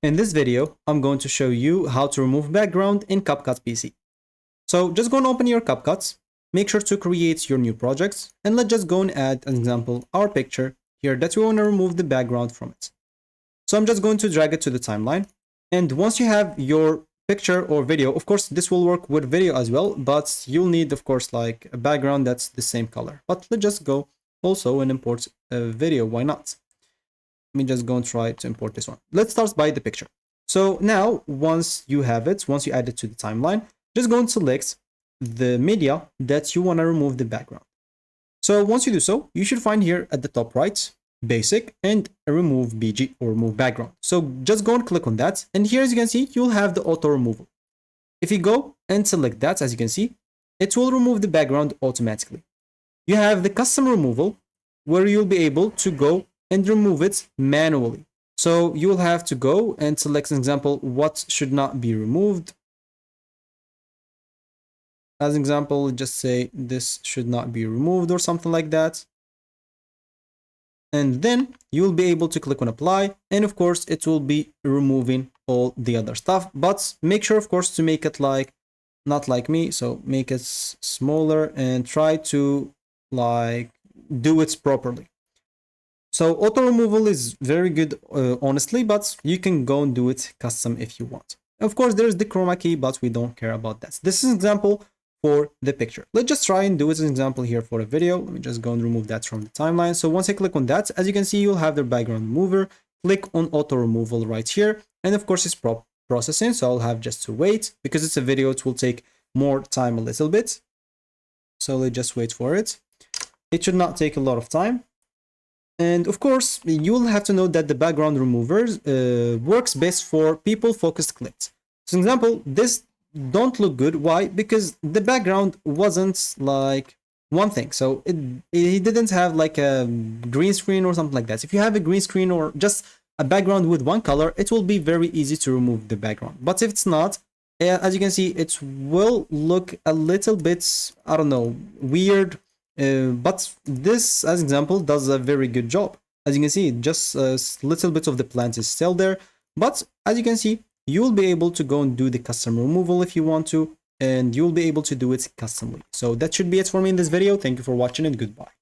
In this video, I'm going to show you how to remove background in CapCut PC. So just go and open your CapCut, make sure to create your new projects, and let's just go and add an example, our picture here that we want to remove the background from it. So I'm just going to drag it to the timeline. And once you have your picture or video, of course, this will work with video as well, but you'll need, of course, like a background that's the same color. But let's just go also and import a video. Why not? Let me just go and try to import this one. Let's start by the picture. So now, once you have it, once you add it to the timeline, just go and select the media that you want to remove the background. So once you do so, you should find here at the top right, basic and remove BG or remove background. So just go and click on that. And here, as you can see, you'll have the auto removal. If you go and select that, as you can see, it will remove the background automatically. You have the custom removal where you'll be able to go and remove it manually. So you will have to go and select an example, what should not be removed. As an example, just say this should not be removed or something like that. And then you'll be able to click on apply. And of course, it will be removing all the other stuff. But make sure, of course, to make it like, not like me. So make it smaller and try to like do it properly. So auto removal is very good, honestly, but you can go and do it custom if you want. Of course, there's the chroma key, but we don't care about that. This is an example for the picture. Let's just try and do it as an example here for a video. Let me just go and remove that from the timeline. So once I click on that, as you can see, you'll have the background mover. Click on auto removal right here. And of course, it's processing. So I'll have just to wait because it's a video. It will take more time a little bit. So let's just wait for it. It should not take a lot of time. And of course, you'll have to know that the background removers works best for people-focused clips. So, for example, this don't look good. Why? Because the background wasn't like one thing. So it didn't have like a green screen or something like that. If you have a green screen or just a background with one color, it will be very easy to remove the background. But if it's not, as you can see, it will look a little bit, I don't know, weird. But this, as example, does a very good job. As you can see, just a little bit of the plant is still there. But as you can see, you'll be able to go and do the custom removal if you want to, and you'll be able to do it customly. So that should be it for me in this video. Thank you for watching and goodbye.